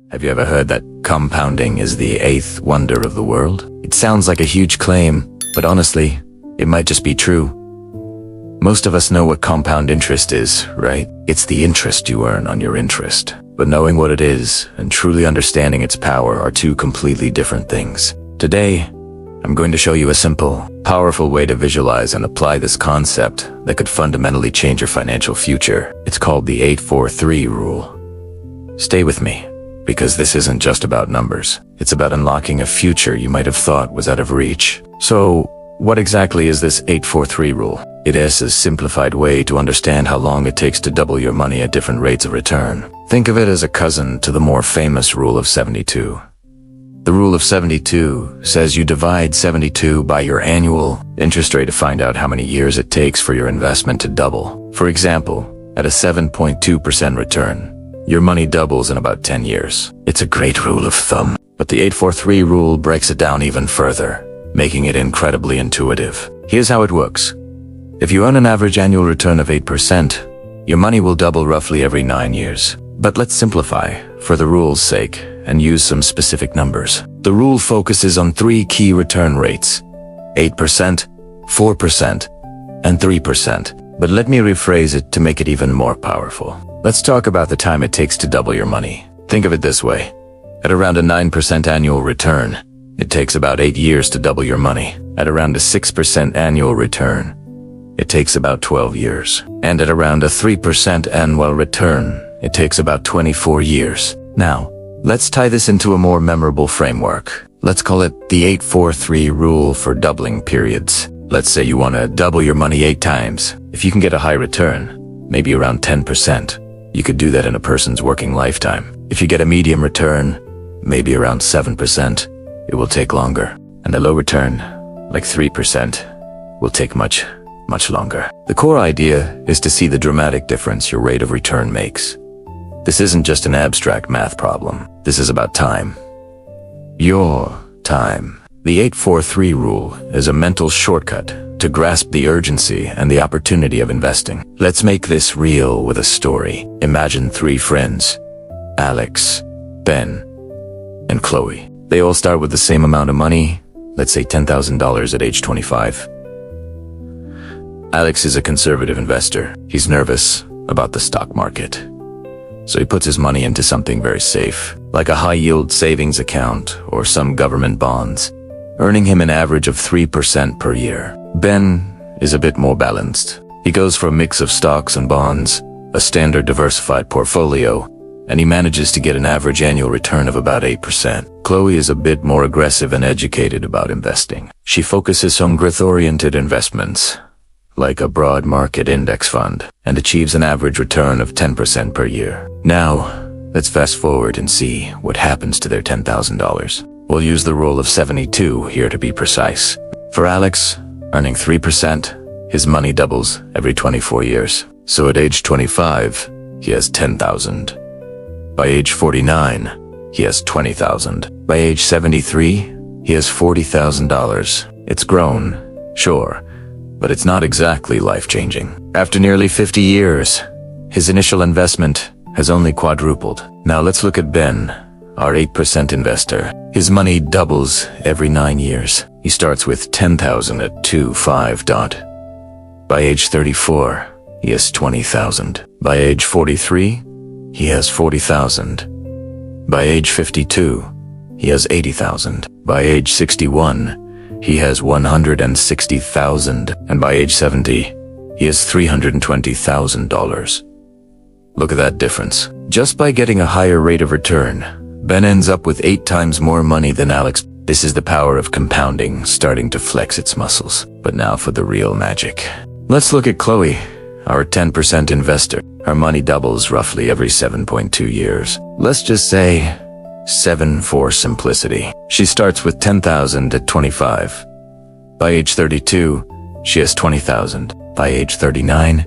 Have you ever heard that compounding is the eighth wonder of the world? It sounds like a huge claim, but honestly, it might just be true. Most of us know what compound interest is, right? It's the interest you earn on your interest. But knowing what it is and truly understanding its power are two completely different things. Today, I'm going to show you a simple, powerful way to visualize and apply this concept that could fundamentally change your financial future. It's called the 8-4-3 rule. Stay with me, because this isn't just about numbers. It's about unlocking a future you might have thought was out of reach. So, what exactly is this 8-4-3 rule? It is a simplified way to understand how long it takes to double your money at different rates of return. Think of it as a cousin to the more famous rule of 72. The rule of 72 says you divide 72 by your annual interest rate to find out how many years it takes for your investment to double. For example, at a 7.2% return, your money doubles in about 10 years. It's a great rule of thumb. But the 8-4-3 rule breaks it down even further, making it incredibly intuitive. Here's how it works. If you earn an average annual return of 8%, your money will double roughly every 9 years. But let's simplify, for the rule's sake, and use some specific numbers. The rule focuses on three key return rates: 8%, 4%, and 3%. But let me rephrase it to make it even more powerful. Let's talk about the time it takes to double your money. Think of it this way. At around a 9% annual return, it takes about 8 years to double your money. At around a 6% annual return, it takes about 12 years. And at around a 3% annual return, it takes about 24 years. Now, let's tie this into a more memorable framework. Let's call it the 8-4-3 rule for doubling periods. Let's say you want to double your money 8 times. If you can get a high return, maybe around 10%, you could do that in a person's working lifetime. If you get a medium return, maybe around 7%, it will take longer. And a low return, like 3%, will take much longer. The core idea is to see the dramatic difference your rate of return makes. This isn't just an abstract math problem. This is about time. Your time. The 8-4-3 rule is a mental shortcut to grasp the urgency and the opportunity of investing. Let's make this real with a story. Imagine 3 friends, Alex, Ben, and Chloe. They all start with the same amount of money, let's say $10,000 at age 25. Alex is a conservative investor. He's nervous about the stock market. So he puts his money into something very safe, like a high-yield savings account or some government bonds, earning him an average of 3% per year. Ben is a bit more balanced. He goes for a mix of stocks and bonds, a standard diversified portfolio, and he manages to get an average annual return of about 8%. Chloe is a bit more aggressive and educated about investing. She focuses on growth-oriented investments, like a broad market index fund, and achieves an average return of 10% per year. Now, let's fast forward and see what happens to their $10,000. We'll use the rule of 72 here to be precise. For Alex, earning 3%, his money doubles every 24 years. So at age 25, he has $10,000. By age 49, he has $20,000. By age 73, he has $40,000. It's grown, sure, but it's not exactly life-changing. After nearly 50 years, his initial investment has only quadrupled. Now let's look at Ben, our 8% investor. His money doubles every 9 years. He starts with $10,000 at 25. By age 34, he has $20,000. By age 43, he has $40,000. By age 52, he has $80,000. By age 61, he has $160,000, and by age 70, he has $320,000. Look at that difference. Just by getting a higher rate of return, Ben ends up with 8 times more money than Alex. This is the power of compounding starting to flex its muscles. But now for the real magic. Let's look at Chloe, our 10% investor. Her money doubles roughly every 7.2 years. Let's just say 7 for simplicity. She starts with $10,000 at 25. By age 32, she has $20,000. By age 39,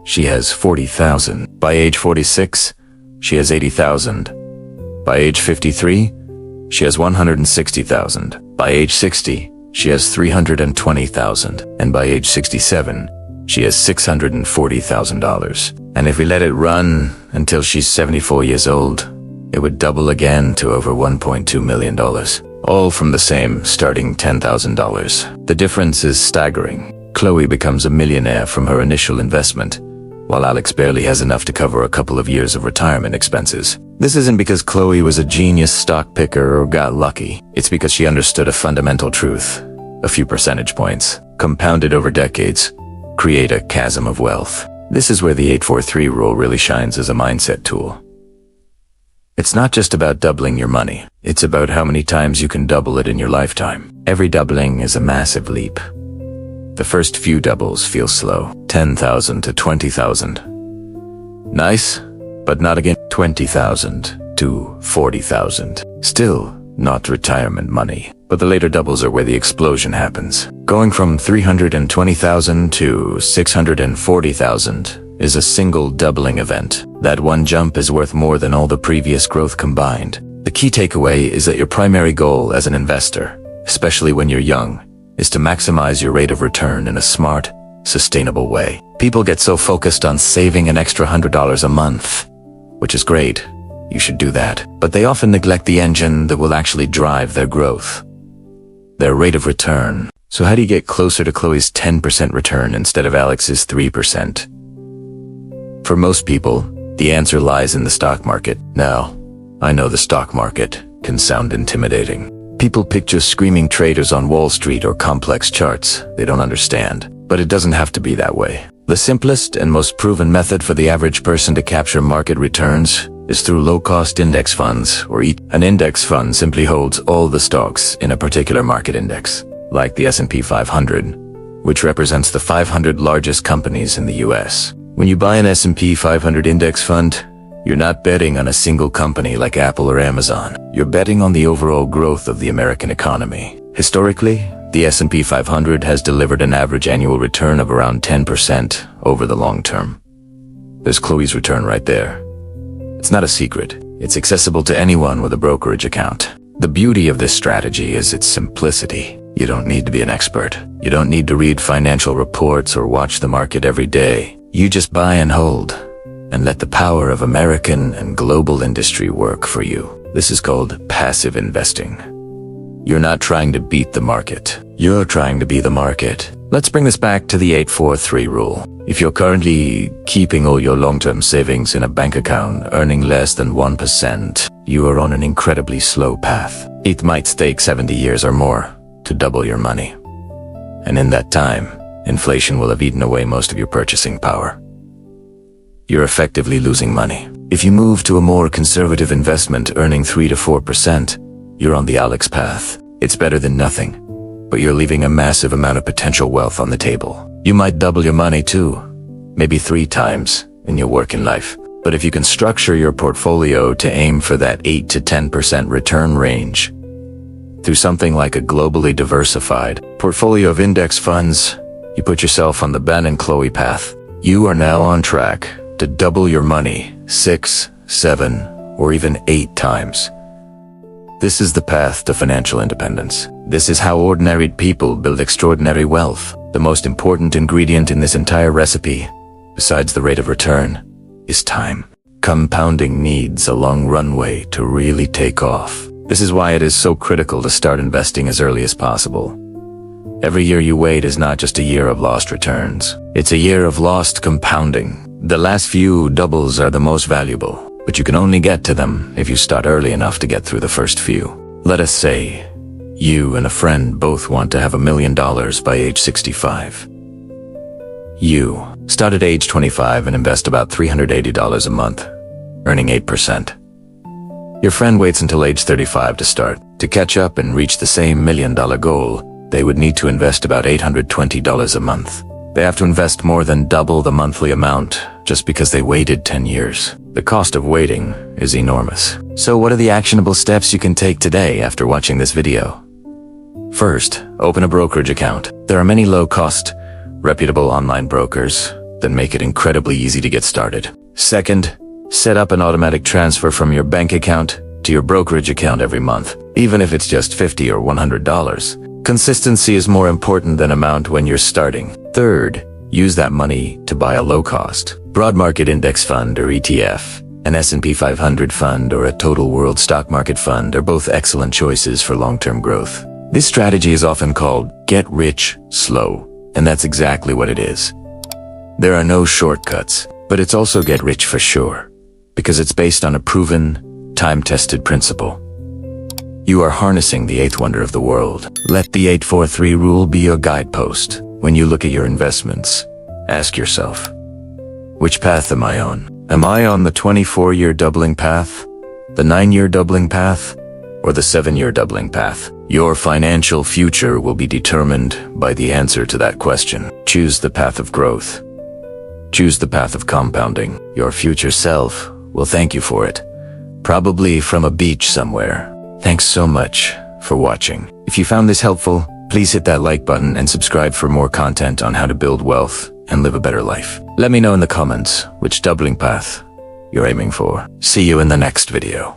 she has $40,000. By age 46, she has $80,000. By age 53, she has $160,000. By age 60, she has $320,000. And by age 67, she has $640,000. And if we let it run until she's 74 years old, it would double again to over $1.2 million. All from the same starting $10,000. The difference is staggering. Chloe becomes a millionaire from her initial investment, while Alex barely has enough to cover a couple of years of retirement expenses. This isn't because Chloe was a genius stock picker or got lucky. It's because she understood a fundamental truth. A few percentage points, compounded over decades, create a chasm of wealth. This is where the 843 rule really shines as a mindset tool. It's not just about doubling your money. It's about how many times you can double it in your lifetime. Every doubling is a massive leap. The first few doubles feel slow. 10,000 to 20,000. Nice, but not again. 20,000 to 40,000. Still not retirement money. But the later doubles are where the explosion happens. Going from 320,000 to 640,000 is a single doubling event. That one jump is worth more than all the previous growth combined. The key takeaway is that your primary goal as an investor, especially when you're young, is to maximize your rate of return in a smart, sustainable way. People get so focused on saving an extra $100 a month, which is great. You should do that. But they often neglect the engine that will actually drive their growth. Their rate of return. So how do you get closer to Chloe's 10% return instead of Alex's 3%? For most people, the answer lies in the stock market. Now, I know the stock market can sound intimidating. People picture screaming traders on Wall Street or complex charts they don't understand. But it doesn't have to be that way. The simplest and most proven method for the average person to capture market returns is through low-cost index funds, or ETFs. An index fund simply holds all the stocks in a particular market index, like the S&P 500, which represents the 500 largest companies in the US. When you buy an S&P 500 index fund, you're not betting on a single company like Apple or Amazon. You're betting on the overall growth of the American economy. Historically, the S&P 500 has delivered an average annual return of around 10% over the long term. There's Chloe's return right there. It's not a secret. It's accessible to anyone with a brokerage account. The beauty of this strategy is its simplicity. You don't need to be an expert. You don't need to read financial reports or watch the market every day. You just buy and hold, and let the power of American and global industry work for you. This is called passive investing. You're not trying to beat the market. You're trying to be the market. Let's bring this back to the 843 rule. If you're currently keeping all your long-term savings in a bank account earning less than 1%, you are on an incredibly slow path. It might take 70 years or more to double your money. And in that time, inflation will have eaten away most of your purchasing power. You're effectively losing money. If you move to a more conservative investment earning 3 to 4%, you're on the Alex path. It's better than nothing, but you're leaving a massive amount of potential wealth on the table. You might double your money too, maybe 3 times in your working life. But if you can structure your portfolio to aim for that 8 to 10% return range through something like a globally diversified portfolio of index funds, you put yourself on the Ben and Chloe path. You are now on track to double your money 6, 7, or even 8 times. This is the path to financial independence. This is how ordinary people build extraordinary wealth. The most important ingredient in this entire recipe, besides the rate of return, is time. Compounding needs a long runway to really take off. This is why it is so critical to start investing as early as possible. Every year you wait is not just a year of lost returns. It's a year of lost compounding. The last few doubles are the most valuable, but you can only get to them if you start early enough to get through the first few. Let us say you and a friend both want to have $1 million by age 65. You start at age 25 and invest about $380 a month, earning 8%. Your friend waits until age 35 to start. To catch up and reach the same $1 million goal, they would need to invest about $820 a month. They have to invest more than double the monthly amount just because they waited 10 years. The cost of waiting is enormous. So what are the actionable steps you can take today after watching this video? First, open a brokerage account. There are many low-cost, reputable online brokers that make it incredibly easy to get started. Second, set up an automatic transfer from your bank account to your brokerage account every month, even if it's just $50 or $100. Consistency is more important than amount when you're starting. Third, use that money to buy a low-cost broad market index fund or ETF. An S&P 500 fund or a total world stock market fund are both excellent choices for long-term growth. This strategy is often called get rich slow, and that's exactly what it is. There are no shortcuts, but it's also get rich for sure, because it's based on a proven, time-tested principle. You are harnessing the eighth wonder of the world. Let the 8-4-3 rule be your guidepost. When you look at your investments, ask yourself, which path am I on? Am I on the 24-year doubling path, the 9-year doubling path, or the 7-year doubling path? Your financial future will be determined by the answer to that question. Choose the path of growth. Choose the path of compounding. Your future self will thank you for it, probably from a beach somewhere. Thanks so much for watching. If you found this helpful, please hit that like button and subscribe for more content on how to build wealth and live a better life. Let me know in the comments which doubling path you're aiming for. See you in the next video.